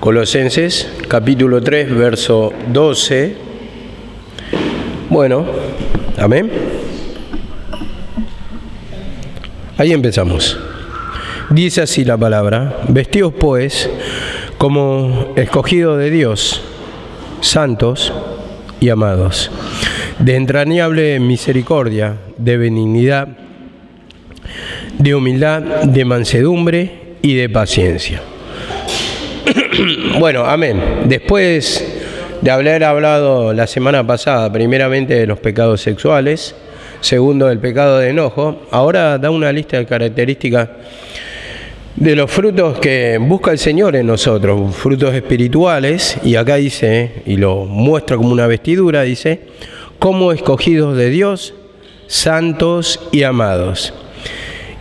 Colosenses, capítulo 3, verso 12. Bueno, amén. Ahí empezamos. Dice así la palabra: vestidos pues como escogidos de Dios, santos y amados, de entrañable misericordia, de benignidad, de humildad, de mansedumbre y de paciencia. Bueno, amén. Después de haber hablado la semana pasada primeramente de los pecados sexuales, segundo del pecado de enojo, ahora da una lista de características de los frutos que busca el Señor en nosotros, frutos espirituales, y acá dice, y lo muestra como una vestidura, dice, como escogidos de Dios, santos y amados.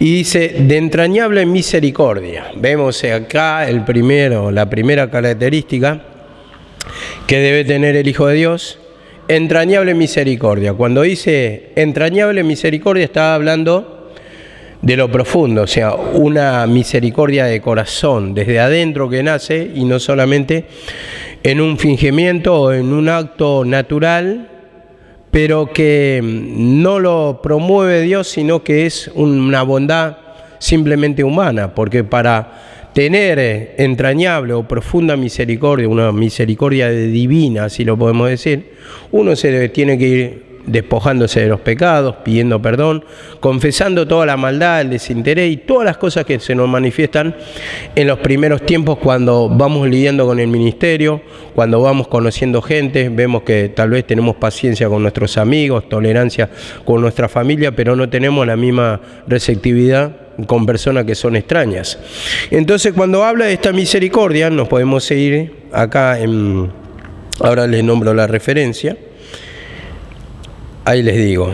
Y dice, de entrañable misericordia. Vemos acá la primera característica que debe tener el Hijo de Dios, entrañable misericordia. Cuando dice entrañable misericordia está hablando de lo profundo, o sea, una misericordia de corazón, desde adentro que nace y no solamente en un fingimiento o en un acto natural, pero que no lo promueve Dios, sino que es una bondad simplemente humana, porque para tener entrañable o profunda misericordia, una misericordia divina, así lo podemos decir, uno tiene que ir despojándose de los pecados, pidiendo perdón, confesando toda la maldad, el desinterés y todas las cosas que se nos manifiestan en los primeros tiempos cuando vamos lidiando con el ministerio, cuando vamos conociendo gente, vemos que tal vez tenemos paciencia con nuestros amigos, tolerancia con nuestra familia, pero no tenemos la misma receptividad con personas que son extrañas. Entonces, cuando habla de esta misericordia, nos podemos seguir acá, ahora les nombro la referencia. Ahí les digo,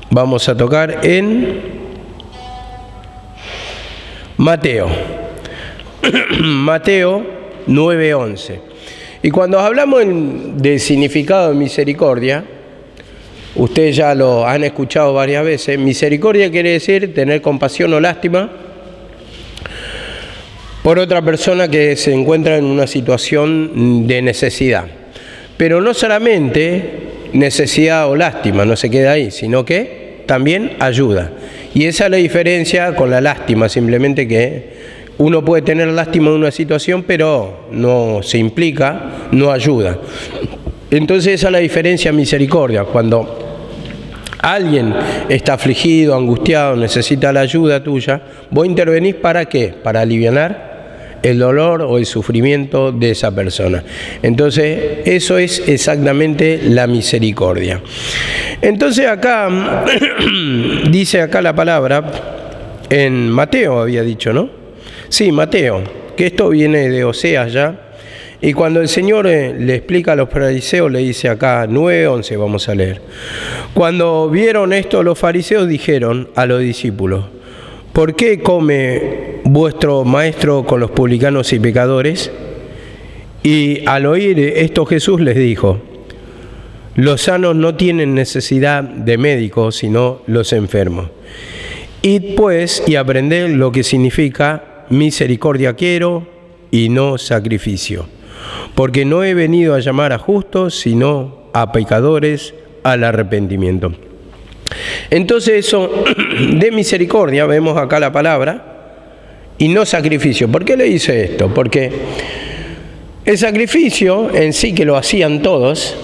vamos a tocar en Mateo 9:11. Y cuando hablamos de significado de misericordia, ustedes ya lo han escuchado varias veces. Misericordia quiere decir tener compasión o lástima por otra persona que se encuentra en una situación de necesidad. Pero no solamente necesidad o lástima, no se queda ahí, sino que también ayuda. Y esa es la diferencia con la lástima, simplemente que uno puede tener lástima en una situación, pero no se implica, no ayuda. Entonces esa es la diferencia misericordia. Cuando alguien está afligido, angustiado, necesita la ayuda tuya, vos intervenís ¿para qué? Para alivianar el dolor o el sufrimiento de esa persona. Entonces, eso es exactamente la misericordia. Entonces acá, dice acá la palabra, en Mateo había dicho, ¿no? Sí, Mateo, que esto viene de Oseas ya, y cuando el Señor le explica a los fariseos, le dice acá, 9:11 vamos a leer. Cuando vieron esto, los fariseos dijeron a los discípulos, ¿por qué come vuestro maestro con los publicanos y pecadores? Y al oír esto Jesús les dijo, los sanos no tienen necesidad de médicos, sino los enfermos. Id pues y aprended lo que significa misericordia quiero y no sacrificio, porque no he venido a llamar a justos, sino a pecadores al arrepentimiento. Entonces eso de misericordia, vemos acá la palabra, y no sacrificio. ¿Por qué le dice esto? Porque el sacrificio en sí, que lo hacían todos,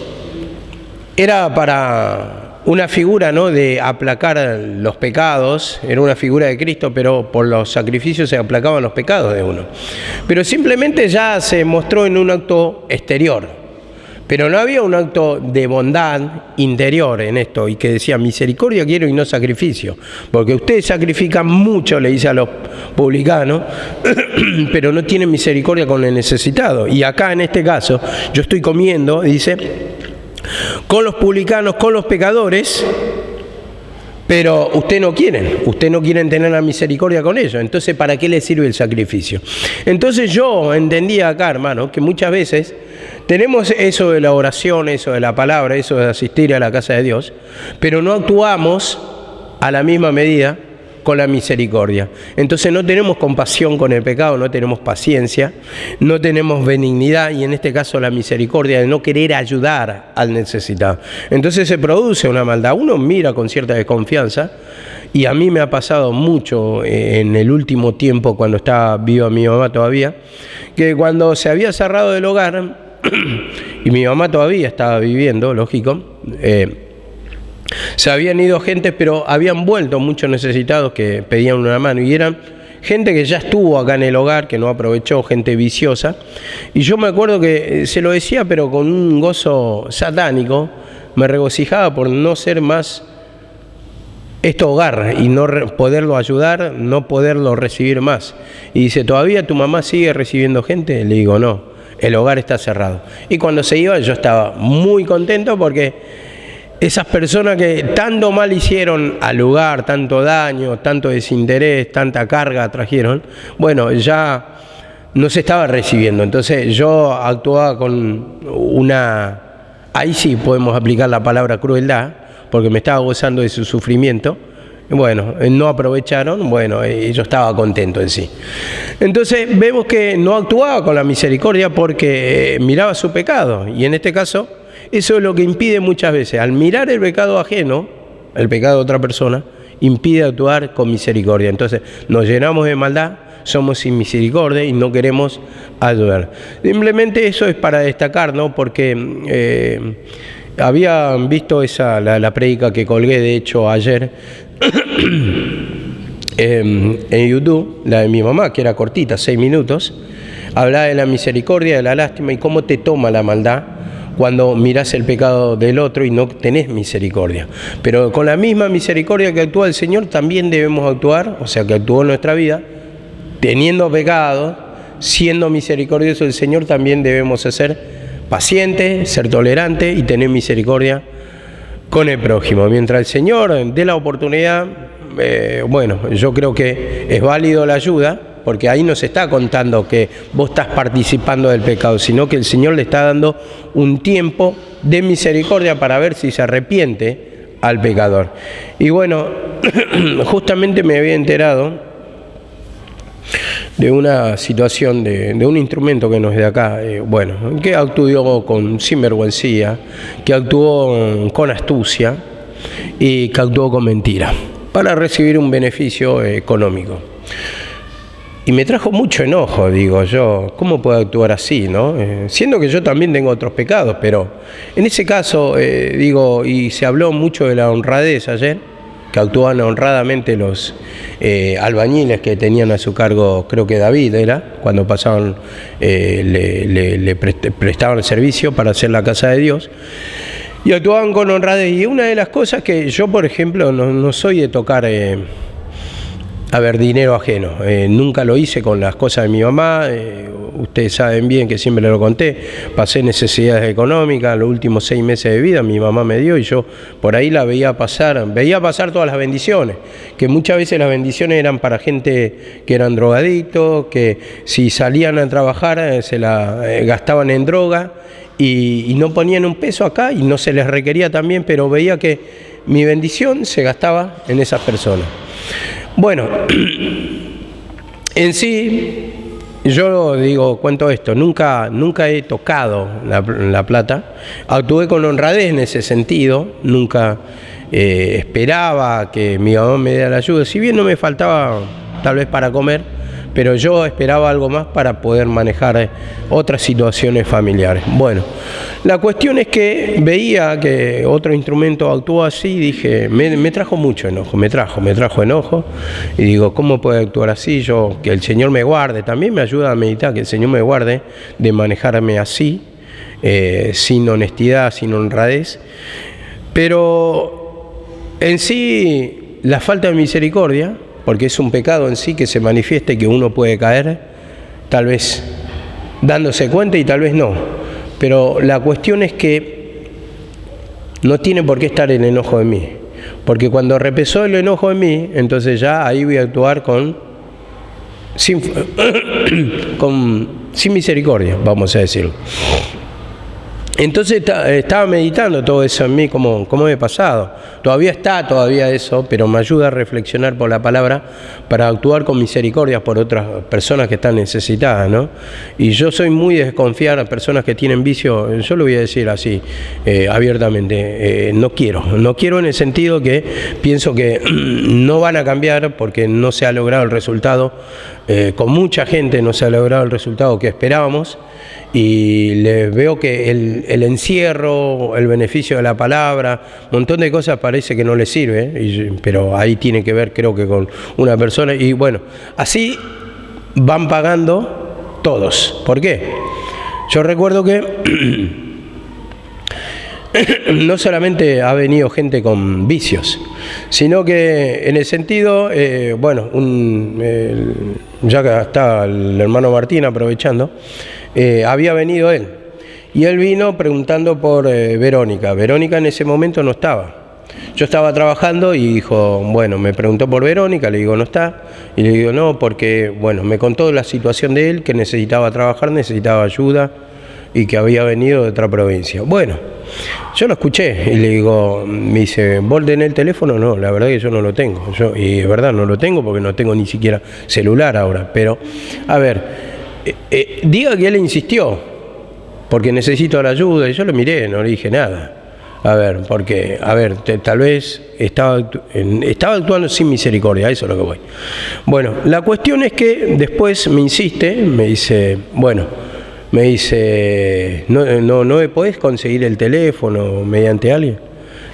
era para una figura, ¿no?, de aplacar los pecados, era una figura de Cristo, pero por los sacrificios se aplacaban los pecados de uno. Pero simplemente ya se mostró en un acto exterior. Pero no había un acto de bondad interior en esto, y que decía misericordia quiero y no sacrificio. Porque ustedes sacrifican mucho, le dice a los publicanos, pero no tienen misericordia con el necesitado. Y acá en este caso, yo estoy comiendo, dice, con los publicanos, con los pecadores, pero ustedes no quieren tener la misericordia con ellos. Entonces, ¿para qué les sirve el sacrificio? Entonces yo entendía acá, hermano, que muchas veces tenemos eso de la oración, eso de la palabra, eso de asistir a la casa de Dios, pero no actuamos a la misma medida con la misericordia. Entonces no tenemos compasión con el pecado, no tenemos paciencia, no tenemos benignidad y en este caso la misericordia de no querer ayudar al necesitado. Entonces se produce una maldad. Uno mira con cierta desconfianza y a mí me ha pasado mucho en el último tiempo cuando estaba viva mi mamá todavía, que cuando se había cerrado el hogar y mi mamá todavía estaba viviendo, lógico, se habían ido gente, pero habían vuelto muchos necesitados que pedían una mano y eran gente que ya estuvo acá en el hogar, que no aprovechó, gente viciosa. Y yo me acuerdo que se lo decía, pero con un gozo satánico, me regocijaba por no ser más esto hogar y no poderlo ayudar, no poderlo recibir más. Y dice, ¿todavía tu mamá sigue recibiendo gente? Le digo, no, el hogar está cerrado. Y cuando se iba yo estaba muy contento porque esas personas que tanto mal hicieron al lugar, tanto daño, tanto desinterés, tanta carga trajeron, bueno, ya no se estaba recibiendo. Entonces yo actuaba con una, ahí sí podemos aplicar la palabra crueldad, porque me estaba gozando de su sufrimiento. Bueno, no aprovecharon, bueno, yo estaba contento en sí. Entonces vemos que no actuaba con la misericordia porque miraba su pecado, y en este caso eso es lo que impide muchas veces, al mirar el pecado ajeno, el pecado de otra persona, impide actuar con misericordia. Entonces nos llenamos de maldad, somos sin misericordia y no queremos ayudar. Simplemente eso es para destacar, ¿no? Porque había visto la prédica que colgué, de hecho, ayer en YouTube, la de mi mamá, que era cortita, 6 minutos, hablaba de la misericordia, de la lástima y cómo te toma la maldad cuando mirás el pecado del otro y no tenés misericordia. Pero con la misma misericordia que actúa el Señor, también debemos actuar, o sea, que actuó en nuestra vida, teniendo pecado, siendo misericordioso el Señor, también debemos ser pacientes, ser tolerantes y tener misericordia con el prójimo. Mientras el Señor dé la oportunidad, bueno, yo creo que es válido la ayuda, porque ahí no se está contando que vos estás participando del pecado, sino que el Señor le está dando un tiempo de misericordia para ver si se arrepiente al pecador. Y bueno, justamente me había enterado de una situación, de un instrumento que no es de acá, bueno, que actuó con sinvergüencía, que actuó con astucia y que actuó con mentira, para recibir un beneficio económico. Y me trajo mucho enojo, digo yo, ¿cómo puede actuar así, no? Siendo que yo también tengo otros pecados, pero en ese caso, digo, y se habló mucho de la honradez ayer, que actuaban honradamente los albañiles que tenían a su cargo, creo que David era, cuando pasaban, le prestaban el servicio para hacer la casa de Dios, y actuaban con honradez. Y una de las cosas que yo, por ejemplo, no soy de tocar dinero ajeno, nunca lo hice con las cosas de mi mamá. Ustedes saben bien que siempre lo conté, pasé necesidades económicas, los últimos 6 meses de vida mi mamá me dio y yo por ahí la veía pasar todas las bendiciones, que muchas veces las bendiciones eran para gente que eran drogadictos, que si salían a trabajar se la gastaban en droga y no ponían un peso acá y no se les requería también, pero veía que mi bendición se gastaba en esas personas. Bueno, en sí, yo digo, cuento esto, nunca he tocado la plata, actué con honradez en ese sentido, nunca esperaba que mi mamá me diera la ayuda, si bien no me faltaba tal vez para comer, pero yo esperaba algo más para poder manejar otras situaciones familiares. Bueno, la cuestión es que veía que otro instrumento actuó así y dije, me trajo mucho enojo, me trajo enojo y digo, ¿cómo puede actuar así? Yo, que el Señor me guarde, también me ayuda a meditar, que el Señor me guarde de manejarme así, sin honestidad, sin honradez, pero en sí la falta de misericordia, porque es un pecado en sí que se manifiesta y que uno puede caer, tal vez dándose cuenta y tal vez no. Pero la cuestión es que no tiene por qué estar el enojo en mí. Porque cuando repesó el enojo en mí, entonces ya ahí voy a actuar sin misericordia, vamos a decirlo. Entonces estaba meditando todo eso en mí, cómo me he pasado. Todavía eso, pero me ayuda a reflexionar por la palabra para actuar con misericordia por otras personas que están necesitadas, ¿no? Y yo soy muy de desconfiar a personas que tienen vicio, yo lo voy a decir así, abiertamente, no quiero en el sentido que pienso que no van a cambiar porque no se ha logrado el resultado, con mucha gente no se ha logrado el resultado que esperábamos. Y les veo que el encierro, el beneficio de la palabra, un montón de cosas parece que no les sirve, pero ahí tiene que ver, creo que con una persona. Y bueno, así van pagando todos. ¿Por qué? Yo recuerdo que no solamente ha venido gente con vicios, sino que en el sentido, ya que está el hermano Martín aprovechando, había venido él, y él vino preguntando por Verónica. Verónica en ese momento no estaba. Yo estaba trabajando y dijo, bueno, me preguntó por Verónica, le digo, no está, y le digo, no, porque, bueno, me contó la situación de él, que necesitaba trabajar, necesitaba ayuda, y que había venido de otra provincia. Bueno, yo lo escuché, y le digo, me dice, ¿vos tenés el teléfono? No, la verdad que yo no lo tengo, y de verdad no lo tengo, porque no tengo ni siquiera celular ahora, pero, a ver, diga que él insistió, porque necesito la ayuda, y yo lo miré, no le dije nada. A ver, porque, tal vez estaba actuando sin misericordia, eso es lo que voy. Bueno, la cuestión es que después me insiste, me dice, ¿no me podés conseguir el teléfono mediante alguien?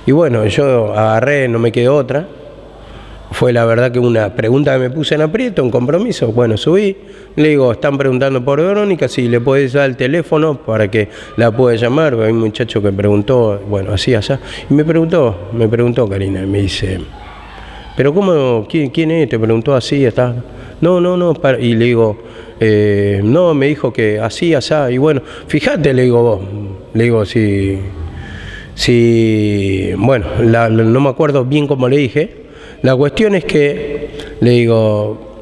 Y bueno, yo agarré, no me quedó otra. Fue la verdad que una pregunta que me puse en aprieto, un compromiso. Bueno, subí, le digo, están preguntando por Verónica, si le podés dar el teléfono para que la pueda llamar. Hay un muchacho que preguntó, bueno, así, allá. Y me preguntó Karina, y me dice, ¿pero cómo, quién es? Te preguntó así, está. No, y le digo, no, me dijo que así, asá. Y bueno, fíjate, le digo vos, bueno, no me acuerdo bien cómo le dije. La cuestión es que le digo,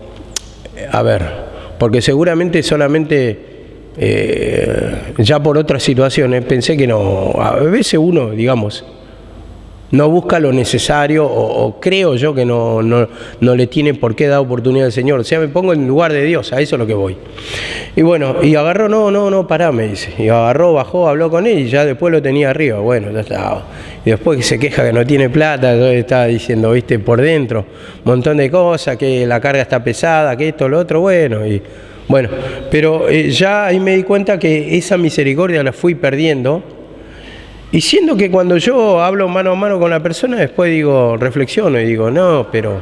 a ver, porque seguramente solamente ya por otras situaciones pensé que no, a veces uno, digamos, no busca lo necesario o creo yo que no le tiene por qué dar oportunidad al Señor. O sea, me pongo en lugar de Dios, a eso es lo que voy. Y bueno, y agarró, no, pará, me dice. Y agarró, bajó, habló con él y ya después lo tenía arriba. Bueno, ya estaba. Y después que se queja que no tiene plata, yo estaba diciendo, viste, por dentro, un montón de cosas, que la carga está pesada, que esto, lo otro, bueno. Y bueno, pero ya ahí me di cuenta que esa misericordia la fui perdiendo. Y siendo que cuando yo hablo mano a mano con la persona, después digo, reflexiono y digo, no, pero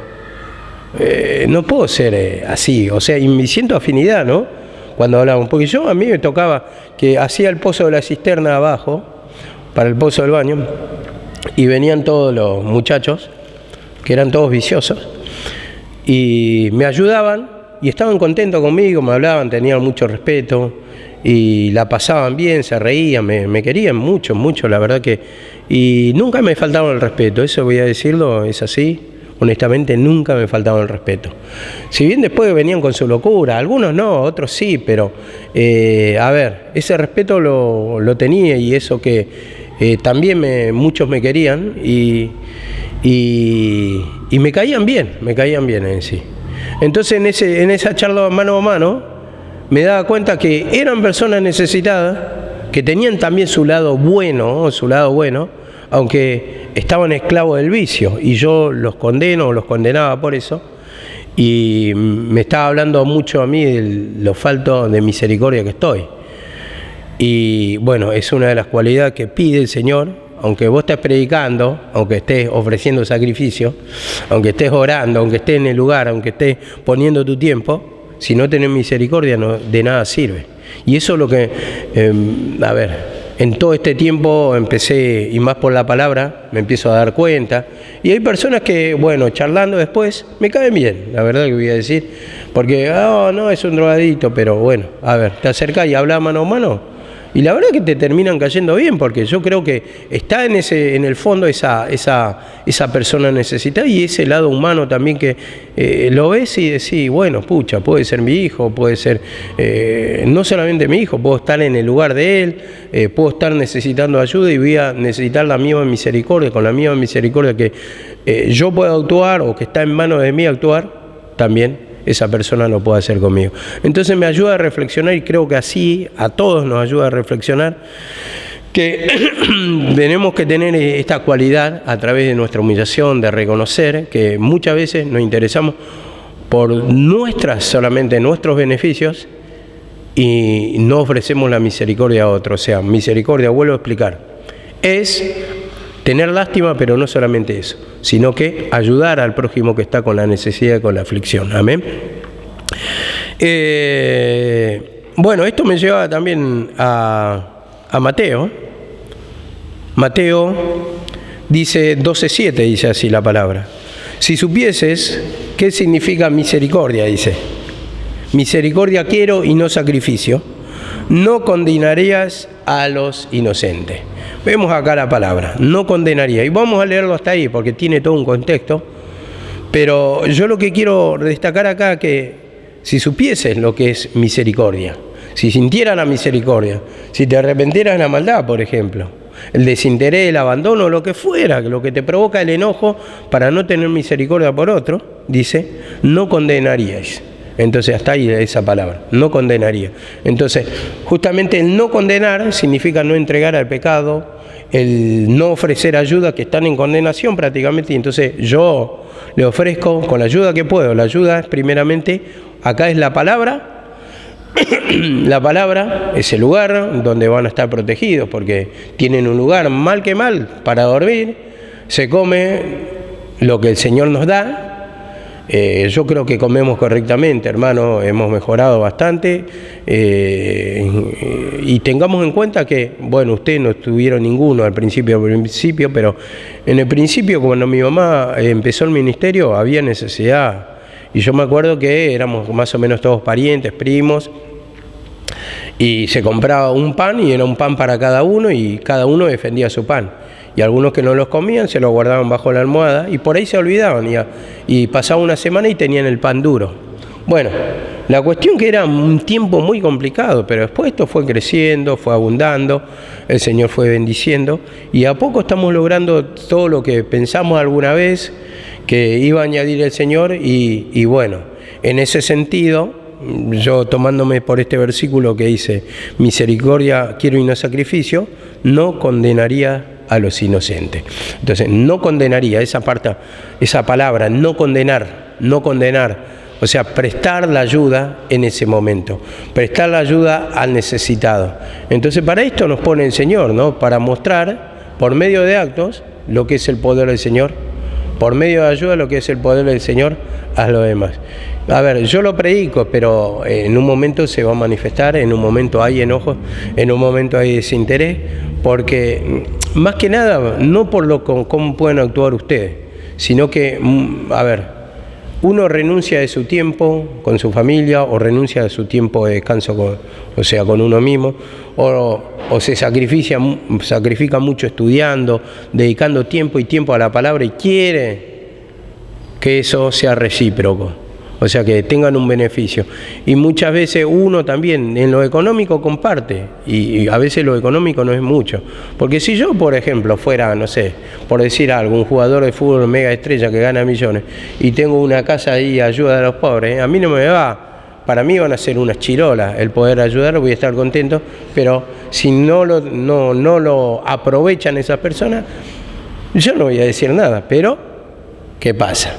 no puedo ser así, o sea, y me siento afinidad, ¿no? Cuando hablamos, porque a mí me tocaba que hacía el pozo de la cisterna abajo, para el pozo del baño, y venían todos los muchachos, que eran todos viciosos, y me ayudaban, y estaban contentos conmigo, me hablaban, tenían mucho respeto, y la pasaban bien, se reían, me querían mucho, la verdad que, y nunca me faltaban el respeto, eso voy a decirlo, es así, honestamente nunca me faltaban el respeto. Si bien después venían con su locura, algunos no, otros sí, pero ese respeto lo tenía, y eso que también muchos me querían y me caían bien en sí. Entonces en esa charla mano a mano, me daba cuenta que eran personas necesitadas, que tenían también su lado bueno, aunque estaban esclavos del vicio, y yo los condenaba por eso, y me estaba hablando mucho a mí de lo falto de misericordia que estoy. Y bueno, es una de las cualidades que pide el Señor, aunque vos estés predicando, aunque estés ofreciendo sacrificio, aunque estés orando, aunque estés en el lugar, aunque estés poniendo tu tiempo, si no tenés misericordia, de nada sirve. Y eso es lo que, en todo este tiempo empecé, y más por la palabra, me empiezo a dar cuenta. Y hay personas que, bueno, charlando después, me caen bien, la verdad que voy a decir. Porque, no, es un drogadito, pero bueno, te acercás y hablas mano a mano, Y la verdad que te terminan cayendo bien, porque yo creo que está en el fondo esa persona necesitada y ese lado humano también que lo ves y decís, bueno, pucha, puede ser mi hijo, puede ser no solamente mi hijo, puedo estar en el lugar de él, puedo estar necesitando ayuda y voy a necesitar la misma misericordia, con la misma misericordia que yo puedo actuar o que está en manos de mí actuar, también esa persona lo puede hacer conmigo. Entonces me ayuda a reflexionar y creo que así a todos nos ayuda a reflexionar que tenemos que tener esta cualidad a través de nuestra humillación, de reconocer que muchas veces nos interesamos por solamente nuestros beneficios y no ofrecemos la misericordia a otros. O sea, misericordia, vuelvo a explicar, es tener lástima, pero no solamente eso, sino que ayudar al prójimo que está con la necesidad y con la aflicción. Amén. Bueno, esto me lleva también a Mateo. Mateo dice 12:7, dice así la palabra. Si supieses qué significa misericordia, dice, misericordia quiero y no sacrificio, no condenarías a los inocentes. Vemos acá la palabra, no condenaría. Y vamos a leerlo hasta ahí porque tiene todo un contexto. Pero yo lo que quiero destacar acá que si supieses lo que es misericordia, si sintieras la misericordia, si te arrepentieras de la maldad, por ejemplo, el desinterés, el abandono, lo que fuera, lo que te provoca el enojo para no tener misericordia por otro, dice, no condenaríais. Entonces hasta ahí esa palabra, no condenaría. Entonces justamente el no condenar significa no entregar al pecado, el no ofrecer ayuda, que están en condenación prácticamente, y entonces yo le ofrezco con la ayuda que puedo. La ayuda primeramente, acá es la palabra. La palabra es el lugar donde van a estar protegidos, porque tienen un lugar mal que mal para dormir, se come lo que el Señor nos da. Yo creo que comemos correctamente, hermano, hemos mejorado bastante, y tengamos en cuenta que, bueno, ustedes no tuvieron ninguno al principio, pero en el principio, cuando mi mamá empezó el ministerio, había necesidad, y yo me acuerdo que éramos más o menos todos parientes, primos, y se compraba un pan, y era un pan para cada uno, y cada uno defendía su pan. Y algunos que no los comían se los guardaban bajo la almohada y por ahí se olvidaban y pasaba una semana y tenían el pan duro. Bueno, la cuestión que era un tiempo muy complicado, pero después esto fue creciendo, fue abundando, el Señor fue bendiciendo y a poco estamos logrando todo lo que pensamos alguna vez que iba a añadir el Señor y bueno, en ese sentido, yo tomándome por este versículo que dice, misericordia quiero y no sacrificio, no condenaría a los inocentes. Entonces, no condenaría, esa palabra, no condenar, o sea, prestar la ayuda en ese momento, prestar la ayuda al necesitado. Entonces, para esto nos pone el Señor, ¿no? Para mostrar, por medio de actos, lo que es el poder del Señor, por medio de ayuda, lo que es el poder del Señor, haz lo demás. A ver, yo lo predico, pero en un momento se va a manifestar, en un momento hay enojo, en un momento hay desinterés, porque más que nada, no por cómo pueden actuar ustedes, sino que, a ver, uno renuncia de su tiempo con su familia o renuncia de su tiempo de descanso con uno mismo, o se sacrifica mucho estudiando, dedicando tiempo y tiempo a la palabra y quiere que eso sea recíproco. O sea, que tengan un beneficio. Y muchas veces uno también en lo económico comparte, y a veces lo económico no es mucho. Porque si yo, por ejemplo, fuera, no sé, por decir algo, un jugador de fútbol mega estrella que gana millones, y tengo una casa ahí y ayuda a los pobres, a mí no me va. Para mí van a ser unas chirolas el poder ayudar, voy a estar contento, pero si no lo aprovechan esas personas, yo no voy a decir nada. Pero, ¿qué pasa?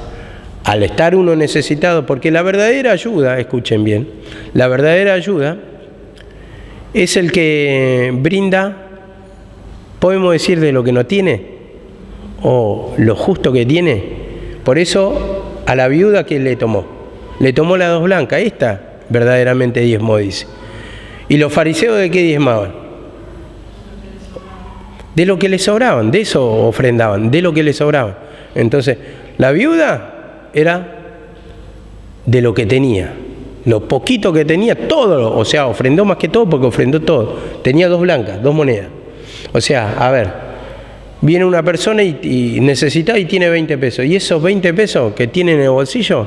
Al estar uno necesitado, porque la verdadera ayuda, escuchen bien, la verdadera ayuda es el que brinda, podemos decir, de lo que no tiene, o lo justo que tiene. Por eso, a la viuda que le tomó la 2 blancas, esta verdaderamente diezmó, dice. ¿Y los fariseos de qué diezmaban? De lo que les sobraban, de eso ofrendaban, de lo que les sobraba. Entonces, la viuda era de lo que tenía, Lo poquito que tenía, todo, o sea, ofrendó más que todo porque ofrendó todo. Tenía 2 blancas, 2 monedas. O sea, a ver, viene una persona y necesita y tiene 20 pesos. Y esos 20 pesos que tiene en el bolsillo,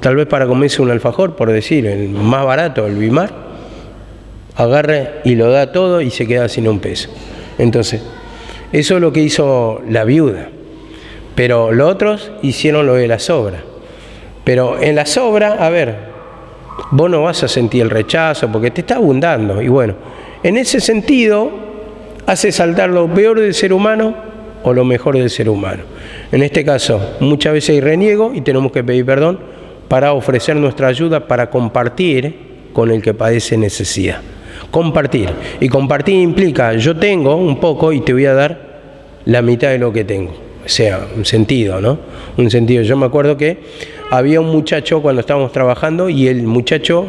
tal vez para comerse un alfajor, por decir, el más barato, el Bimar, agarra y lo da todo y se queda sin un peso. Entonces, eso es lo que hizo la viuda. Pero los otros hicieron lo de la sobra. Pero en la sobra, a ver, vos no vas a sentir el rechazo porque te está abundando. Y bueno, en ese sentido, hace saltar lo peor del ser humano o lo mejor del ser humano. En este caso, muchas veces hay reniego y tenemos que pedir perdón para ofrecer nuestra ayuda, para compartir con el que padece necesidad. Compartir. Y compartir implica, yo tengo un poco y te voy a dar la mitad de lo que tengo. O sea, un sentido, ¿no? Un sentido. Yo me acuerdo que había un muchacho cuando estábamos trabajando y el muchacho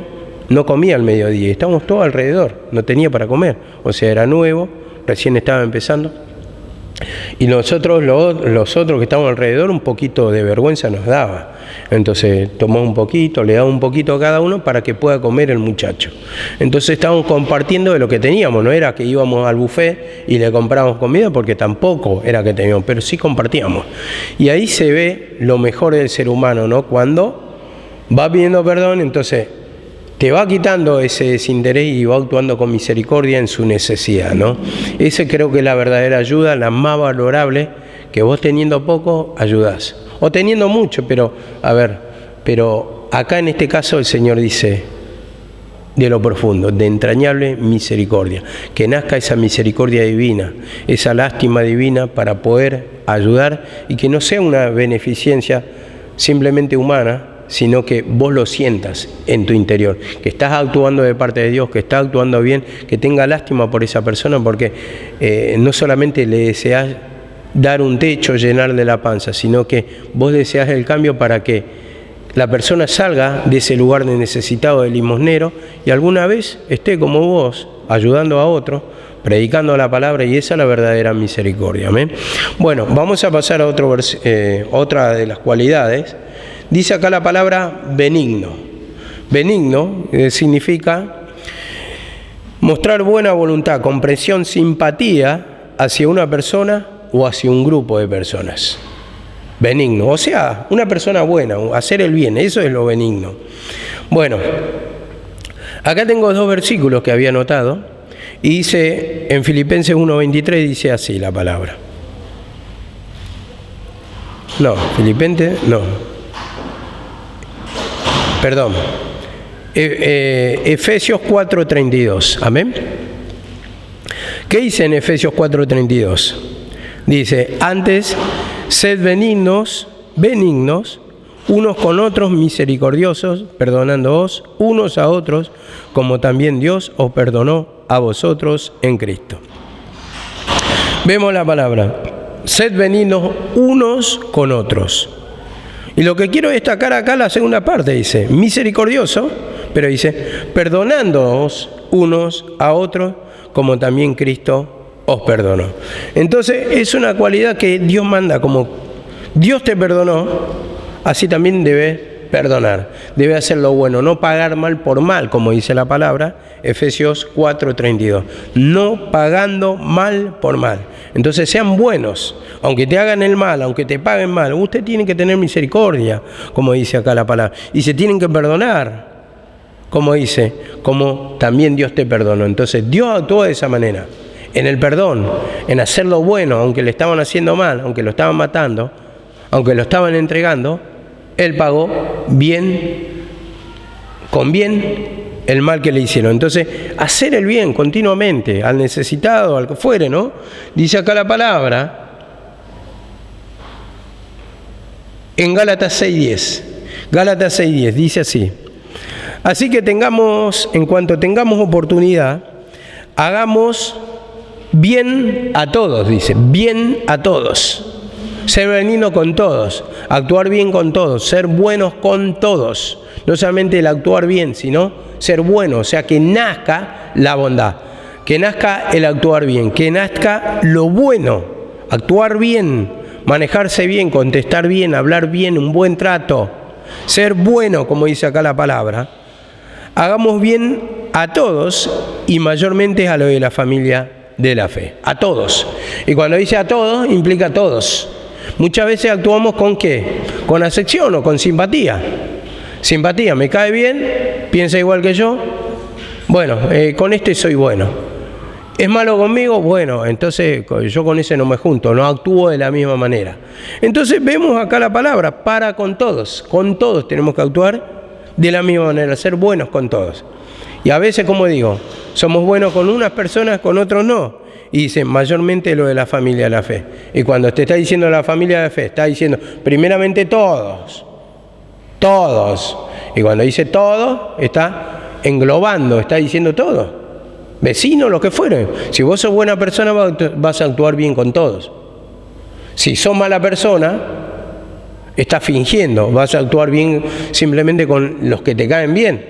no comía al mediodía. Estábamos todos alrededor, no tenía para comer. O sea, era nuevo, recién estaba empezando. Y nosotros, los otros que estábamos alrededor, un poquito de vergüenza nos daba. Entonces tomó un poquito, le daba un poquito a cada uno para que pueda comer el muchacho. Entonces estábamos compartiendo de lo que teníamos, no era que íbamos al buffet y le comprábamos comida, porque tampoco era que teníamos, pero sí compartíamos. Y ahí se ve lo mejor del ser humano, ¿no? Cuando va pidiendo perdón, entonces te va quitando ese desinterés y va actuando con misericordia en su necesidad, ¿no? Ese creo que es la verdadera ayuda, la más valorable, que vos teniendo poco ayudás. O teniendo mucho, pero, a ver, pero acá en este caso el Señor dice, de lo profundo, de entrañable misericordia, que nazca esa misericordia divina, esa lástima divina para poder ayudar y que no sea una beneficencia simplemente humana, sino que vos lo sientas en tu interior, que estás actuando de parte de Dios, que estás actuando bien, que tenga lástima por esa persona, porque no solamente le deseás dar un techo, llenarle la panza, sino que vos deseás el cambio para que la persona salga de ese lugar de necesitado, de limosnero, y alguna vez esté como vos, ayudando a otro, predicando la palabra, y esa es la verdadera misericordia. ¿Amén? Bueno, vamos a pasar a otra de las cualidades. Dice acá la palabra benigno. Benigno significa mostrar buena voluntad, comprensión, simpatía hacia una persona o hacia un grupo de personas. Benigno, o sea, una persona buena, hacer el bien, eso es lo benigno. Bueno, acá tengo 2 versículos que había anotado y dice en Filipenses 1:23 dice así la palabra. No, Filipenses, no. Perdón. Efesios 4:32. Amén. ¿Qué dice en Efesios 4:32? Dice, antes, sed benignos, unos con otros misericordiosos, perdonándoos unos a otros, como también Dios os perdonó a vosotros en Cristo. Vemos la palabra, sed benignos unos con otros. Y lo que quiero destacar acá, la segunda parte, dice, misericordioso, pero dice, perdonándoos unos a otros, como también Cristo os perdonó. Entonces, es una cualidad que Dios manda, como Dios te perdonó, así también debes perdonar, debe hacer lo bueno, no pagar mal por mal, como dice la palabra, Efesios 4:32, no pagando mal por mal. Entonces sean buenos, aunque te hagan el mal, aunque te paguen mal, usted tiene que tener misericordia, como dice acá la palabra, y se tienen que perdonar, como dice, como también Dios te perdonó. Entonces Dios actuó de esa manera, en el perdón, en hacer lo bueno, aunque le estaban haciendo mal, aunque lo estaban matando, aunque lo estaban entregando, Él pagó bien, con bien, el mal que le hicieron. Entonces, hacer el bien continuamente, al necesitado, al que fuere, ¿no? Dice acá la palabra, en Gálatas 6:10. Gálatas 6:10, dice así. Así que en cuanto tengamos oportunidad, hagamos bien a todos, dice, bien a todos. Ser benigno con todos, actuar bien con todos, ser buenos con todos. No solamente el actuar bien, sino ser bueno, o sea, que nazca la bondad, que nazca el actuar bien, que nazca lo bueno, actuar bien, manejarse bien, contestar bien, hablar bien, un buen trato, ser bueno, como dice acá la palabra. hagamos bien a todos y mayormente a lo de la familia de la fe. A todos. Y cuando dice a todos, implica a todos. Muchas veces actuamos ¿con qué? Con acepción o con simpatía. Simpatía, me cae bien, piensa igual que yo. Bueno, con este soy bueno. ¿Es malo conmigo? Bueno, entonces yo con ese no me junto, no actúo de la misma manera. Entonces vemos acá la palabra, para con todos tenemos que actuar de la misma manera, ser buenos con todos. Y a veces, como digo, somos buenos con unas personas, con otros no. Y dice, mayormente lo de la familia de la fe. Y cuando te está diciendo la familia de la fe, está diciendo, primeramente todos. Y cuando dice todo, está englobando, está diciendo todo. Vecinos, lo que fueren. Si vos sos buena persona, vas a actuar bien con todos. Si sos mala persona, estás fingiendo, vas a actuar bien simplemente con los que te caen bien.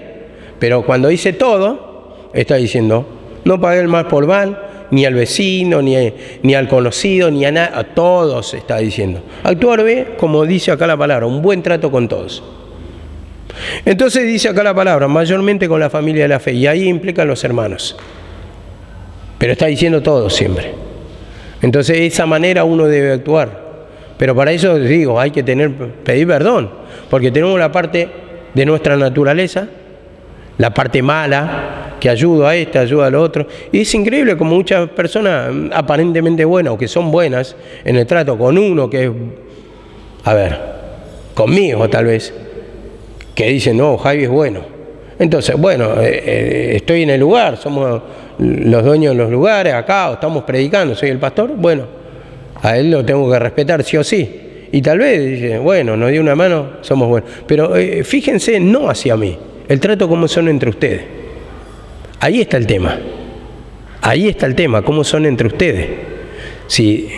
Pero cuando dice todo, está diciendo, no pagué el mal por mal, ni al vecino, ni al conocido, ni a nada, a todos está diciendo. Actuar bien, como dice acá la palabra, un buen trato con todos. Entonces dice acá la palabra, mayormente con la familia de la fe, y ahí implican los hermanos. Pero está diciendo todos siempre. Entonces de esa manera uno debe actuar. Pero para eso digo, hay que pedir perdón, porque tenemos la parte de nuestra naturaleza, la parte mala, que ayuda a esta, ayuda a lo otro. Y es increíble como muchas personas aparentemente buenas o que son buenas en el trato con uno que es, conmigo tal vez, que dicen, no, Javi es bueno. Entonces, bueno, estoy en el lugar, somos los dueños de los lugares, acá, o estamos predicando, soy el pastor, bueno, a él lo tengo que respetar sí o sí. Y tal vez dice, bueno, nos dio una mano, somos buenos. Pero fíjense, no hacia mí, el trato como son entre ustedes. Ahí está el tema. Ahí está el tema, cómo son entre ustedes. Si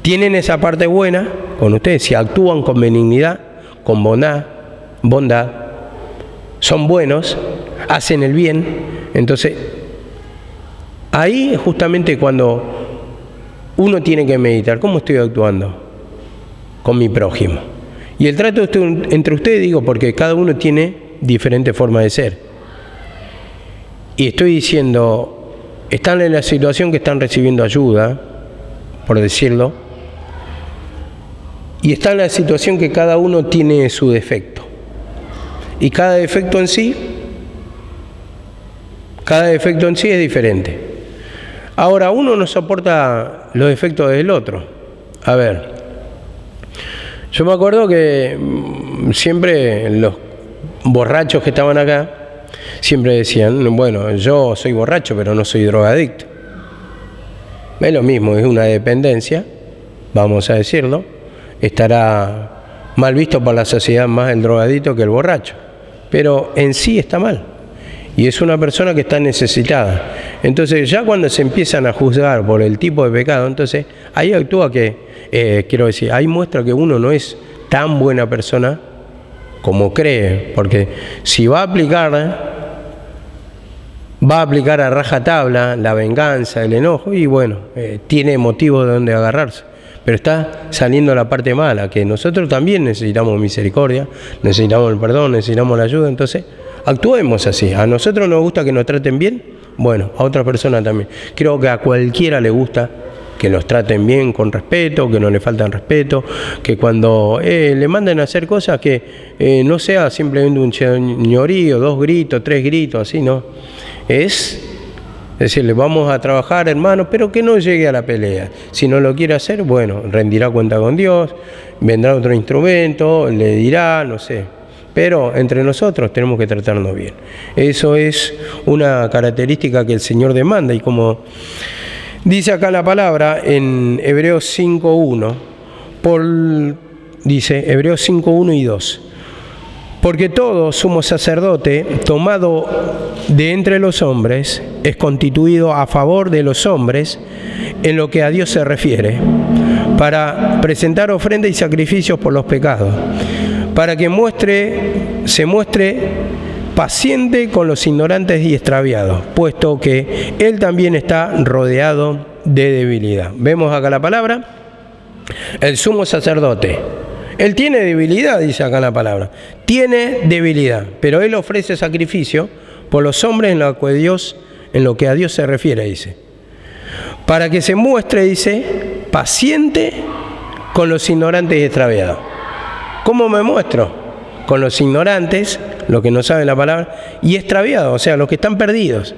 tienen esa parte buena con ustedes, si actúan con benignidad, con bondad, son buenos, hacen el bien, entonces ahí justamente cuando uno tiene que meditar, ¿cómo estoy actuando con mi prójimo? Y el trato entre ustedes, digo, porque cada uno tiene diferente forma de ser. Y estoy diciendo, están en la situación que están recibiendo ayuda, por decirlo, y está en la situación que cada uno tiene su defecto. Y cada defecto en sí es diferente. Ahora, uno no soporta los defectos del otro. A ver, yo me acuerdo que siempre los borrachos que estaban acá, siempre decían, bueno, yo soy borracho, pero no soy drogadicto. Es lo mismo, es una dependencia, vamos a decirlo. Estará mal visto por la sociedad más el drogadito que el borracho, pero en sí está mal y es una persona que está necesitada. Entonces ya cuando se empiezan a juzgar por el tipo de pecado, entonces ahí actúa ahí muestra que uno no es tan buena persona como cree, porque si va a aplicar a rajatabla la venganza, el enojo, y bueno, tiene motivo de donde agarrarse. Pero está saliendo la parte mala, que nosotros también necesitamos misericordia, necesitamos el perdón, necesitamos la ayuda, entonces actuemos así. A nosotros nos gusta que nos traten bien, bueno, a otra persona también. Creo que a cualquiera le gusta que los traten bien, con respeto, que no le faltan respeto, que cuando le manden a hacer cosas que no sea simplemente un señorío, 2 gritos, 3 gritos, así, no. Es decirle, vamos a trabajar, hermano, pero que no llegue a la pelea. Si no lo quiere hacer, bueno, rendirá cuenta con Dios, vendrá otro instrumento, le dirá, no sé. Pero entre nosotros tenemos que tratarnos bien. Eso es una característica que el Señor demanda. Y como dice acá la palabra en Hebreos 5.1, dice Hebreos 5.1 y 2. Porque todo sumo sacerdote, tomado de entre los hombres, es constituido a favor de los hombres en lo que a Dios se refiere, para presentar ofrenda y sacrificios por los pecados, para que se muestre paciente con los ignorantes y extraviados, puesto que Él también está rodeado de debilidad. Vemos acá la palabra, el sumo sacerdote. Él tiene debilidad, dice acá la palabra. Tiene debilidad, pero Él ofrece sacrificio por los hombres en lo que a Dios se refiere, dice. Para que se muestre, dice, paciente con los ignorantes y extraviados. ¿Cómo me muestro? Con los ignorantes, los que no saben la palabra, y extraviados, o sea, los que están perdidos.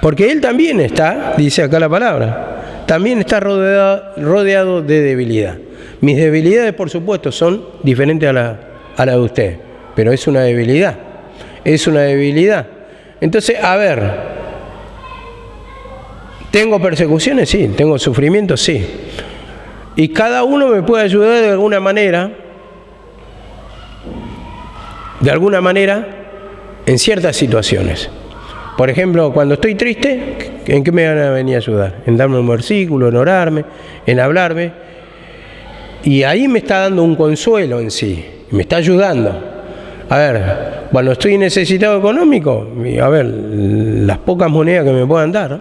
Porque Él también está, dice acá la palabra, también está rodeado de debilidad. Mis debilidades, por supuesto, son diferentes a la de usted, pero es una debilidad. Es una debilidad. Entonces, a ver, ¿tengo persecuciones? Sí. ¿Tengo sufrimiento? Sí. Y cada uno me puede ayudar de alguna manera, en ciertas situaciones. Por ejemplo, cuando estoy triste, ¿en qué me van a venir a ayudar? En darme un versículo, en orarme, en hablarme. Y ahí me está dando un consuelo en sí, me está ayudando. A ver, cuando estoy necesitado económico, a ver, las pocas monedas que me puedan dar.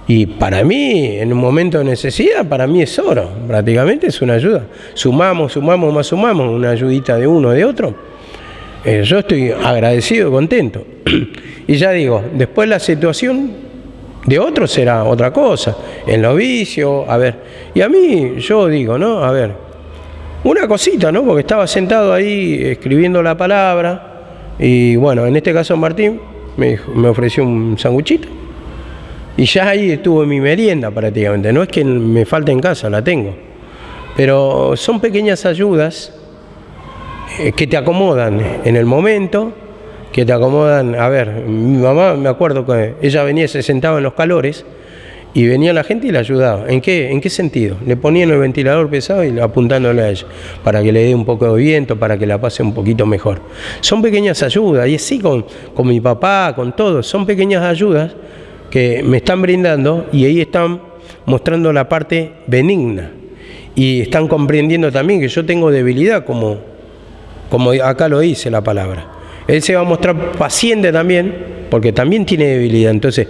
Y para mí, en un momento de necesidad, para mí es oro, prácticamente es una ayuda. Sumamos, una ayudita de uno, de otro. Yo estoy agradecido, contento. Y ya digo, después la situación de otro será otra cosa, el novicio, a ver. Y a mí, yo digo, ¿no? A ver, una cosita, ¿no? Porque estaba sentado ahí escribiendo la palabra y bueno, en este caso Martín me ofreció un sanguchito y ya ahí estuvo mi merienda prácticamente. No es que me falte en casa, la tengo. Pero son pequeñas ayudas que te acomodan en el momento, que te acomodan. A ver, mi mamá, me acuerdo que ella venía, se sentaba en los calores y venía la gente y la ayudaba. ¿En qué sentido? Le ponían el ventilador pesado y apuntándole a ella, para que le dé un poco de viento, para que la pase un poquito mejor. Son pequeñas ayudas, y así con mi papá, con todos, son pequeñas ayudas que me están brindando y ahí están mostrando la parte benigna. Y están comprendiendo también que yo tengo debilidad, como acá lo dice la palabra. Él se va a mostrar paciente también, porque también tiene debilidad. Entonces,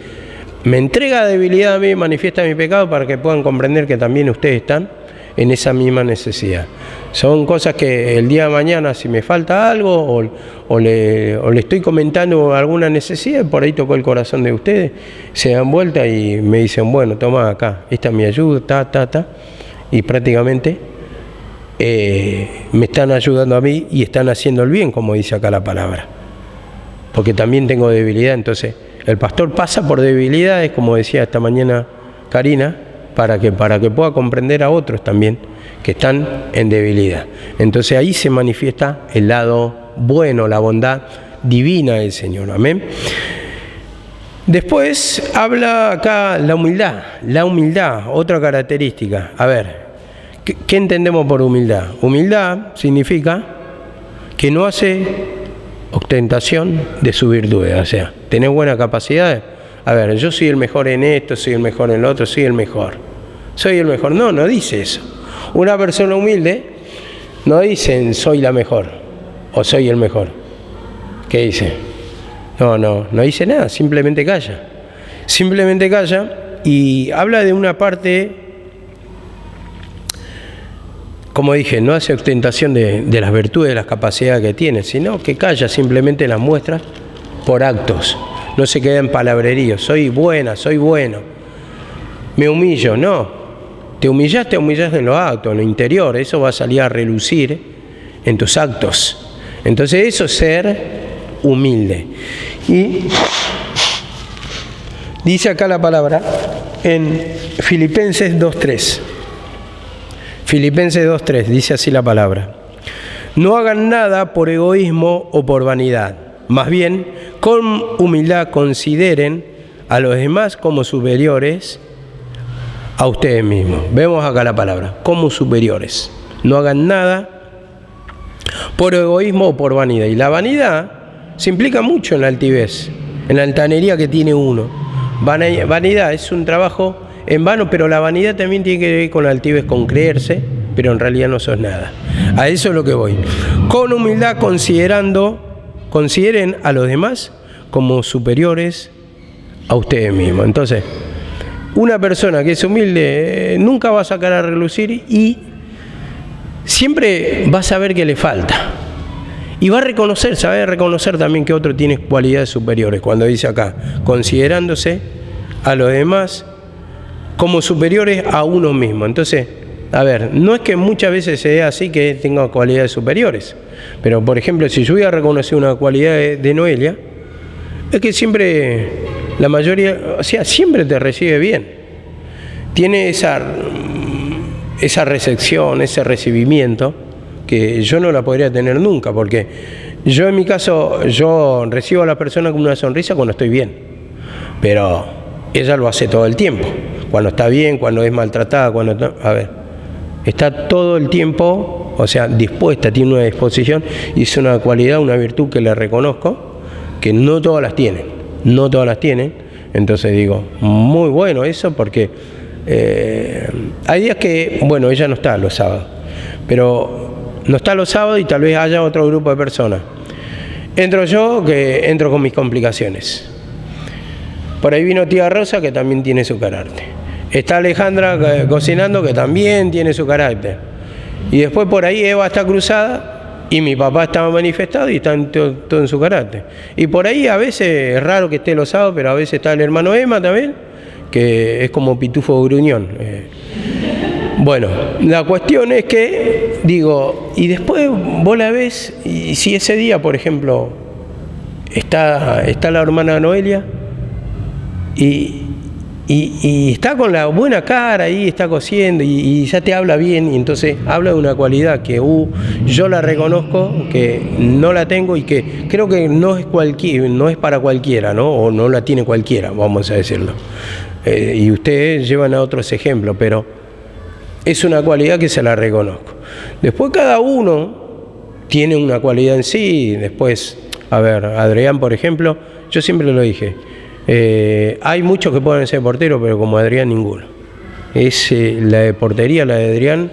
me entrega debilidad a mí, manifiesta mi pecado para que puedan comprender que también ustedes están en esa misma necesidad. Son cosas que el día de mañana, si me falta algo o le estoy comentando alguna necesidad, por ahí tocó el corazón de ustedes, se dan vuelta y me dicen, bueno, toma acá, esta es mi ayuda, y prácticamente me están ayudando a mí y están haciendo el bien, como dice acá la palabra. Porque también tengo debilidad, entonces el pastor pasa por debilidades, como decía esta mañana Karina, para que pueda comprender a otros también que están en debilidad. Entonces ahí se manifiesta el lado bueno, la bondad divina del Señor. Amén. Después habla acá la humildad, otra característica. A ver, ¿qué entendemos por humildad? Humildad significa que no hace ostentación de su virtud, o sea, tener buenas capacidades. A ver, yo soy el mejor en esto, soy el mejor en lo otro, soy el mejor. No dice eso. Una persona humilde no dice soy la mejor o soy el mejor. ¿Qué dice? No dice nada, simplemente calla. Simplemente calla y habla de una parte, como dije, no hace ostentación de las virtudes, de las capacidades que tiene, sino que calla, simplemente las muestra por actos. No se queda en palabrerío, soy buena, soy bueno, me humillo, no. Te humillas en los actos, en lo interior, eso va a salir a relucir en tus actos. Entonces eso es ser humilde. Y dice acá la palabra en Filipenses 2.3. Filipenses 2.3, dice así la palabra. No hagan nada por egoísmo o por vanidad. Más bien, con humildad consideren a los demás como superiores a ustedes mismos. Vemos acá la palabra, como superiores. No hagan nada por egoísmo o por vanidad. Y la vanidad se implica mucho en la altivez, en la altanería que tiene uno. Vanidad es un trabajo en vano, pero la vanidad también tiene que ver con la altivez, con creerse, pero en realidad no sos nada. A eso es lo que voy. Con humildad consideren a los demás como superiores a ustedes mismos. Entonces, una persona que es humilde nunca va a sacar a relucir y siempre va a saber que le falta. Y va a reconocer, sabe reconocer también que otro tiene cualidades superiores, cuando dice acá, considerándose a los demás como superiores a uno mismo. Entonces, a ver, no es que muchas veces se dé así que tenga cualidades superiores, pero por ejemplo, si yo voy a reconocer una cualidad de Noelia, es que siempre, la mayoría, o sea, siempre te recibe bien. Tiene esa recepción, ese recibimiento, que yo no la podría tener nunca, porque yo en mi caso, yo recibo a la persona con una sonrisa cuando estoy bien, pero ella lo hace todo el tiempo, cuando está bien, cuando es maltratada, cuando, a ver, está todo el tiempo, o sea, dispuesta, tiene una disposición, y es una cualidad, una virtud que le reconozco, que no todas las tienen, no todas las tienen. Entonces digo, muy bueno eso, porque hay días que, bueno, ella no está los sábados, pero no está los sábados y tal vez haya otro grupo de personas. Entro yo, que entro con mis complicaciones. Por ahí vino tía Rosa, que también tiene su carácter. Está Alejandra cocinando, que también tiene su carácter. Y después por ahí Eva está cruzada y mi papá estaba manifestado y está todo en su carácter. Y por ahí a veces, es raro que esté los sábados, pero a veces está el hermano Emma también, que es como pitufo gruñón. Bueno, la cuestión es que, digo, y después vos la ves, y si ese día, por ejemplo, está la hermana Noelia, y está con la buena cara ahí, está cosiendo, y ya te habla bien, y entonces habla de una cualidad que yo la reconozco, que no la tengo, y que creo que no es para cualquiera, ¿no? O no la tiene cualquiera, vamos a decirlo. Y ustedes llevan a otros ejemplos, pero es una cualidad que se la reconozco. Después cada uno tiene una cualidad en sí. Después, a ver, Adrián, por ejemplo, yo siempre lo dije, hay muchos que pueden ser porteros, pero como Adrián ninguno. La de portería, la de Adrián,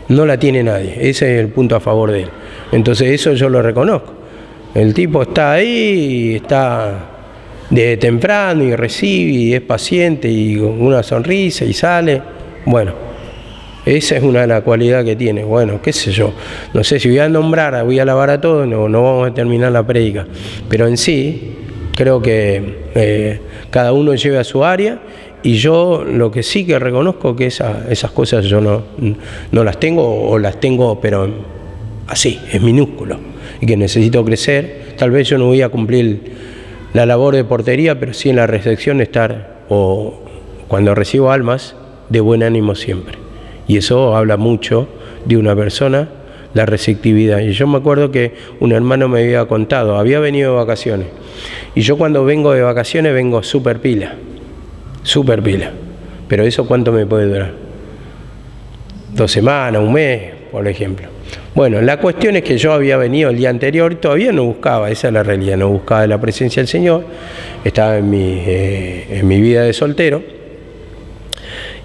no la tiene nadie. Ese es el punto a favor de él. Entonces eso yo lo reconozco. El tipo está ahí, está desde temprano y recibe y es paciente y con una sonrisa y sale. Bueno, esa es una de las cualidades que tiene. Bueno, qué sé yo, no sé si voy a nombrar, voy a alabar a todos, no vamos a terminar la prédica, pero en sí creo que cada uno lleva a su área, y yo lo que sí que reconozco que esas cosas yo no las tengo, o las tengo pero así, es minúsculo, y que necesito crecer. Tal vez yo no voy a cumplir la labor de portería, pero sí en la recepción estar, o cuando recibo almas, de buen ánimo siempre. Y eso habla mucho de una persona, la receptividad. Y yo me acuerdo que un hermano me había contado, había venido de vacaciones, y yo cuando vengo de vacaciones vengo súper pila, pero eso ¿cuánto me puede durar? 2 semanas, un mes, por ejemplo. Bueno, la cuestión es que yo había venido el día anterior y todavía no buscaba, esa es la realidad, no buscaba la presencia del Señor, estaba en mi vida de soltero.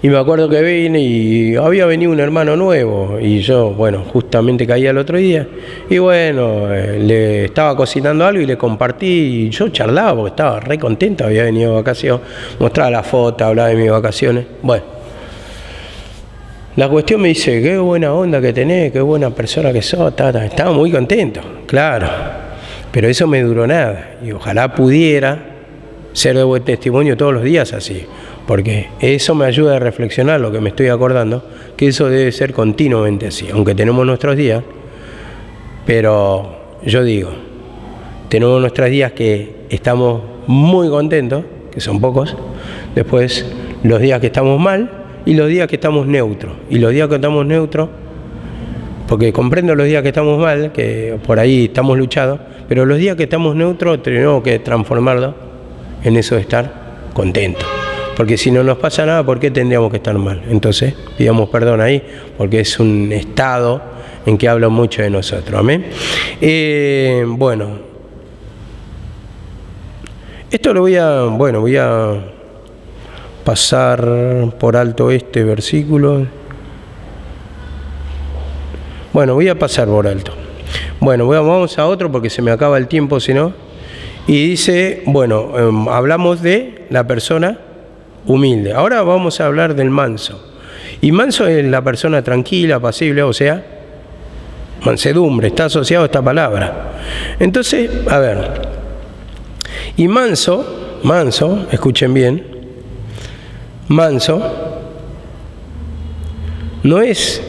Y me acuerdo que vine y había venido un hermano nuevo, y yo, bueno, justamente caía el otro día, y bueno, le estaba cocinando algo y le compartí, y yo charlaba porque estaba re contento, había venido de vacaciones, mostraba la foto, hablaba de mis vacaciones. Bueno, la cuestión me dice, qué buena onda que tenés, qué buena persona que sos, estaba muy contento, claro, pero eso me duró nada, y ojalá pudiera ser de buen testimonio todos los días así, porque eso me ayuda a reflexionar lo que me estoy acordando, que eso debe ser continuamente así, aunque tenemos nuestros días, pero yo digo, tenemos nuestros días que estamos muy contentos, que son pocos, después los días que estamos mal y los días que estamos neutros, y los días que estamos neutros, porque comprendo los días que estamos mal, que por ahí estamos luchados, pero los días que estamos neutros tenemos que transformarlos en eso de estar contentos. Porque si no nos pasa nada, ¿por qué tendríamos que estar mal? Entonces, pidamos perdón ahí, porque es un estado en que habla mucho de nosotros. Amén. Bueno, esto lo voy a pasar por alto este versículo. Bueno, voy a pasar por alto. Bueno, vamos a otro porque se me acaba el tiempo, si no. Y dice, bueno, hablamos de la persona humilde. Ahora vamos a hablar del manso. Y manso es la persona tranquila, apacible, o sea, Mansedumbre, está asociado a esta palabra. Entonces, a ver, y manso, escuchen bien, manso no es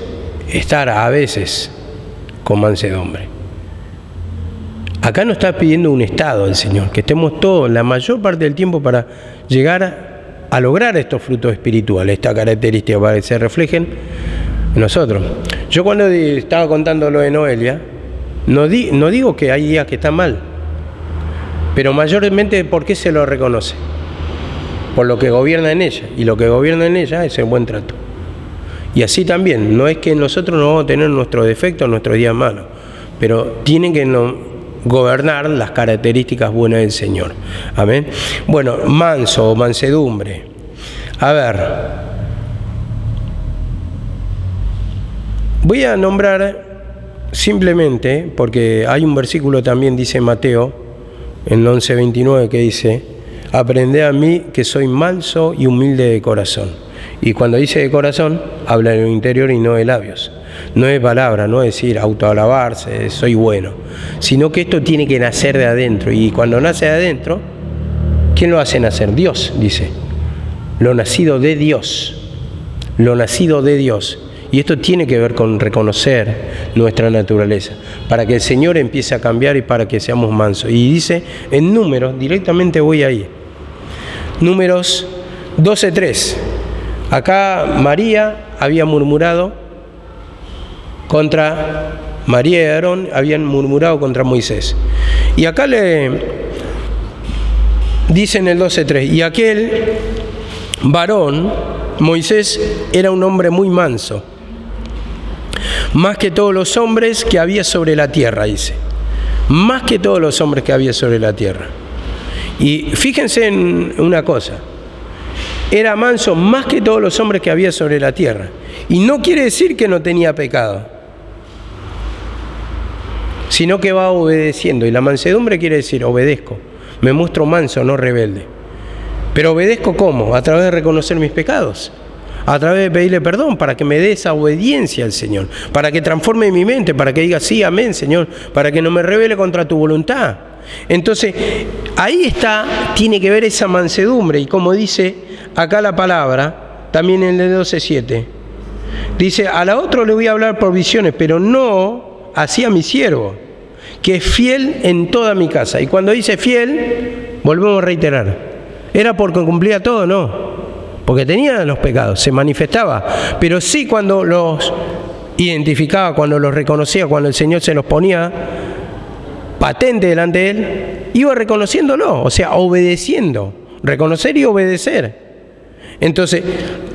estar a veces con mansedumbre. Acá nos está pidiendo un estado el Señor, que estemos todos la mayor parte del tiempo para llegar a lograr estos frutos espirituales, esta característica, para que se reflejen en nosotros. Yo cuando estaba contando lo de Noelia, no digo que hay días que están mal, pero mayormente, ¿por qué se lo reconoce? Por lo que gobierna en ella, y lo que gobierna en ella es el buen trato. Y así también, no es que nosotros no vamos a tener nuestros defectos, nuestros días malos, pero tienen que gobernar las características buenas del Señor. Amén. Bueno, manso o mansedumbre. A ver, voy a nombrar simplemente, porque hay un versículo también, dice Mateo, en 11:29, que dice: aprended a mí que soy manso y humilde de corazón. Y cuando dice de corazón, habla de lo interior y no de labios. No es palabra, no es decir autoalabarse, soy bueno, sino que esto tiene que nacer de adentro. Y cuando nace de adentro, ¿quién lo hace nacer? Dios, dice. Lo nacido de Dios. Lo nacido de Dios. Y esto tiene que ver con reconocer nuestra naturaleza, para que el Señor empiece a cambiar y para que seamos mansos. Y dice en Números, directamente voy ahí. Números 12:3. Acá María había murmurado contra María y Aarón, habían murmurado contra Moisés. Y acá le dice en el 12:3, y aquel varón, Moisés, era un hombre muy manso, más que todos los hombres que había sobre la tierra, dice. Más que todos los hombres que había sobre la tierra. Y fíjense en una cosa. Era manso más que todos los hombres que había sobre la tierra. Y no quiere decir que no tenía pecado, sino que va obedeciendo. Y la mansedumbre quiere decir obedezco. Me muestro manso, no rebelde. Pero obedezco ¿cómo? A través de reconocer mis pecados. A través de pedirle perdón, para que me dé esa obediencia al Señor. Para que transforme mi mente, para que diga sí, amén, Señor. Para que no me rebele contra tu voluntad. Entonces, ahí está, tiene que ver esa mansedumbre. Y como dice acá la palabra, también en el 12:7, dice: a la otra le voy a hablar por visiones, pero no así a mi siervo, que es fiel en toda mi casa. Y cuando dice fiel, volvemos a reiterar, ¿era porque cumplía todo? No, porque tenía los pecados, se manifestaba, pero sí cuando los identificaba, cuando los reconocía, cuando el Señor se los ponía patente delante de él, iba reconociéndolo, o sea, obedeciendo, reconocer y obedecer. Entonces,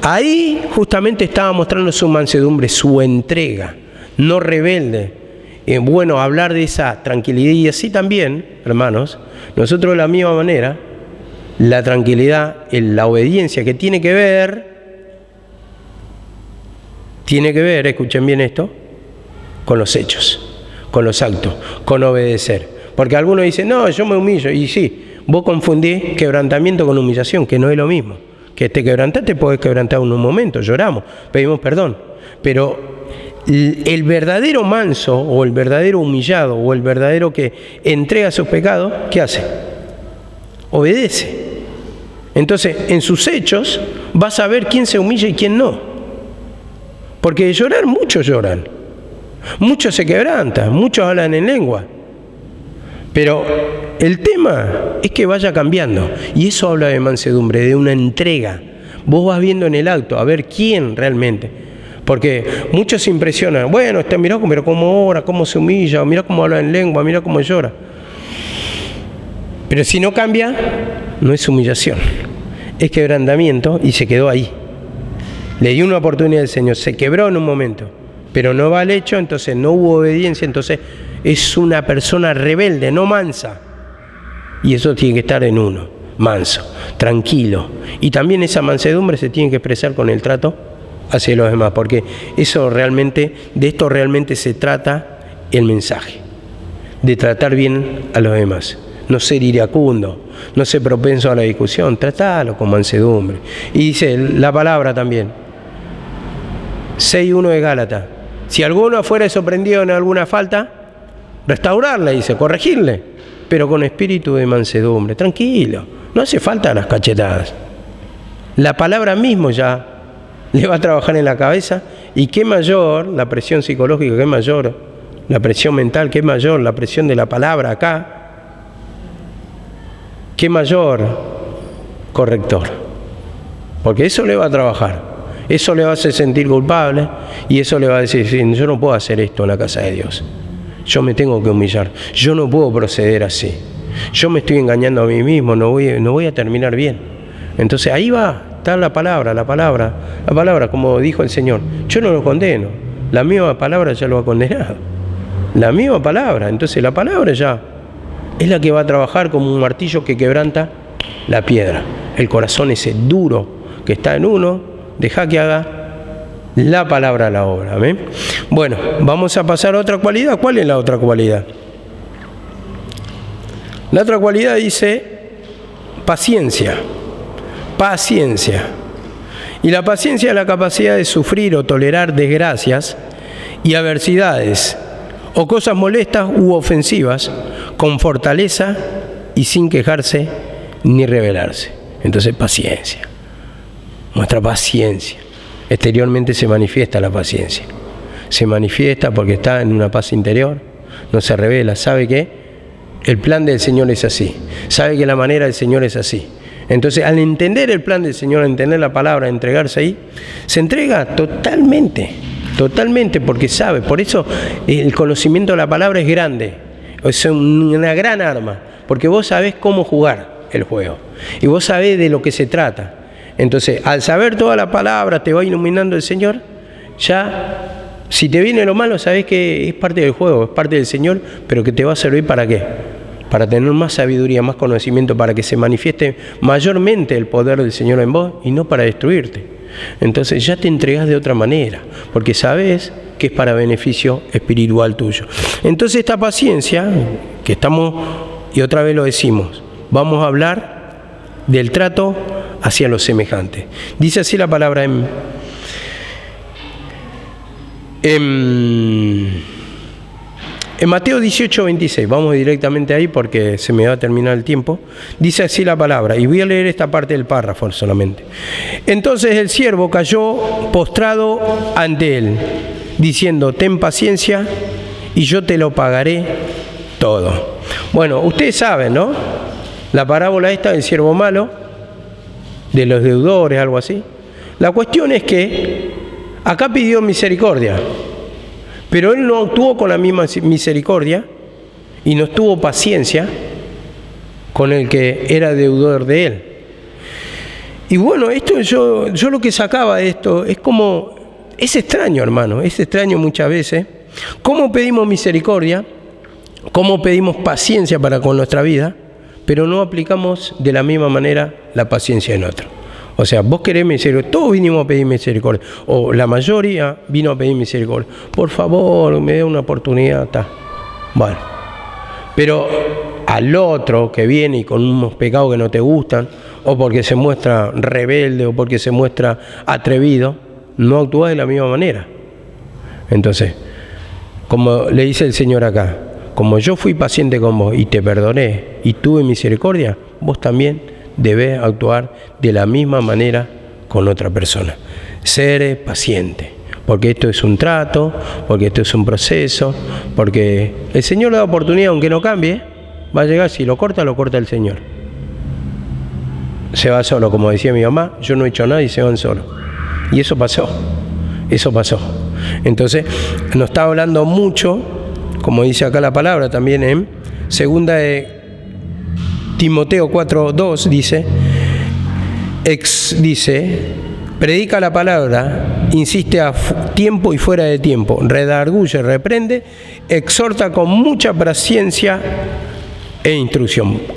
ahí justamente estaba mostrando su mansedumbre, su entrega, no rebelde. Bueno, hablar de esa tranquilidad. Y así también, hermanos, nosotros de la misma manera, la tranquilidad, la obediencia, que tiene que ver, escuchen bien esto, con los hechos, con los actos, con obedecer. Porque algunos dicen, no, yo me humillo. Y sí, vos confundís quebrantamiento con humillación, que no es lo mismo. Que te quebrantaste, podés quebrantar en un momento, lloramos, pedimos perdón. Pero el verdadero manso, o el verdadero humillado, o el verdadero que entrega sus pecados, ¿qué hace? Obedece. Entonces, en sus hechos vas a ver quién se humilla y quién no. Porque de llorar, muchos lloran. Muchos se quebrantan, muchos hablan en lengua. Pero el tema es que vaya cambiando. Y eso habla de mansedumbre, de una entrega. Vos vas viendo en el acto a ver quién realmente. Porque muchos se impresionan. Bueno, mirá pero cómo ora, cómo se humilla, mirá cómo habla en lengua, mirá cómo llora. Pero si no cambia, no es humillación. Es quebrantamiento y se quedó ahí. Le dio una oportunidad al Señor, se quebró en un momento. Pero no va al hecho, entonces no hubo obediencia, entonces es una persona rebelde, no mansa. Y eso tiene que estar en uno, manso, tranquilo. Y también esa mansedumbre se tiene que expresar con el trato hacia los demás, porque eso realmente, de esto realmente se trata el mensaje, de tratar bien a los demás. No ser iracundo, no ser propenso a la discusión, tratalo con mansedumbre. Y dice la palabra también, 6:1 de Gálatas, Si alguno afuera es sorprendido en alguna falta, restaurarle, dice, corregirle, pero con espíritu de mansedumbre, tranquilo, no hace falta las cachetadas. La palabra mismo ya le va a trabajar en la cabeza, y qué mayor la presión psicológica, qué mayor la presión mental, qué mayor la presión de la palabra acá, qué mayor corrector, porque eso le va a trabajar, eso le va a hacer sentir culpable, y eso le va a decir, sí, yo no puedo hacer esto en la casa de Dios, yo me tengo que humillar, yo no puedo proceder así, yo me estoy engañando a mí mismo, no voy a terminar bien. Entonces ahí va, está la palabra, como dijo el Señor, yo no lo condeno, la misma palabra ya lo ha condenado, la misma palabra. Entonces la palabra ya es la que va a trabajar como un martillo que quebranta la piedra, el corazón ese duro que está en uno, deja que haga la palabra a la obra. ¿Amén? Bueno, vamos a pasar a otra cualidad. ¿Cuál es la otra cualidad? La otra cualidad dice paciencia. Paciencia. Y la paciencia es la capacidad de sufrir o tolerar desgracias y adversidades o cosas molestas u ofensivas con fortaleza y sin quejarse ni rebelarse. Entonces, paciencia. Nuestra paciencia. Exteriormente se manifiesta la paciencia. Se manifiesta porque está en una paz interior, no se revela, sabe que el plan del Señor es así, sabe que la manera del Señor es así. Entonces, al entender el plan del Señor, al entender la palabra, entregarse ahí, se entrega totalmente, porque sabe. Por eso el conocimiento de la palabra es grande, es una gran arma, porque vos sabés cómo jugar el juego y vos sabés de lo que se trata. Entonces, al saber toda la palabra, te va iluminando el Señor, ya, si te viene lo malo, sabés que es parte del juego, es parte del Señor, pero que te va a servir ¿para qué? Para tener más sabiduría, más conocimiento, para que se manifieste mayormente el poder del Señor en vos y no para destruirte. Entonces ya te entregás de otra manera, porque sabés que es para beneficio espiritual tuyo. Entonces esta paciencia, que estamos, y otra vez lo decimos, vamos a hablar del trato hacia los semejantes. Dice así la palabra en Mateo 18:26, vamos directamente ahí porque se me va a terminar el tiempo. Dice así la palabra, y voy a leer esta parte del párrafo solamente. Entonces el siervo cayó postrado ante él, diciendo, ten paciencia y yo te lo pagaré todo. Bueno, ustedes saben, ¿no? La parábola esta del siervo malo, de los deudores, algo así. La cuestión es que acá pidió misericordia, pero él no actuó con la misma misericordia y no tuvo paciencia con el que era deudor de él. Y bueno, esto yo lo que sacaba de esto es como, es extraño, hermano, es extraño muchas veces cómo pedimos misericordia, cómo pedimos paciencia para con nuestra vida, pero no aplicamos de la misma manera la paciencia en otro. O sea, vos querés misericordia, todos vinimos a pedir misericordia, o la mayoría vino a pedir misericordia. Por favor, me dé una oportunidad, está. Bueno, pero al otro que viene y con unos pecados que no te gustan, o porque se muestra rebelde, o porque se muestra atrevido, no actúas de la misma manera. Entonces, como le dice el Señor acá, como yo fui paciente con vos y te perdoné y tuve misericordia, vos también debes actuar de la misma manera con otra persona. Ser paciente, porque esto es un trato, porque esto es un proceso, porque el Señor le da oportunidad, aunque no cambie, va a llegar, si lo corta el Señor. Se va solo, como decía mi mamá, yo no he hecho nada y se van solo. Y eso pasó. Entonces, nos está hablando mucho, como dice acá la palabra también en segunda de Timoteo 4:2 dice, predica la palabra, insiste a tiempo y fuera de tiempo, redarguye, reprende, exhorta con mucha paciencia e instrucción.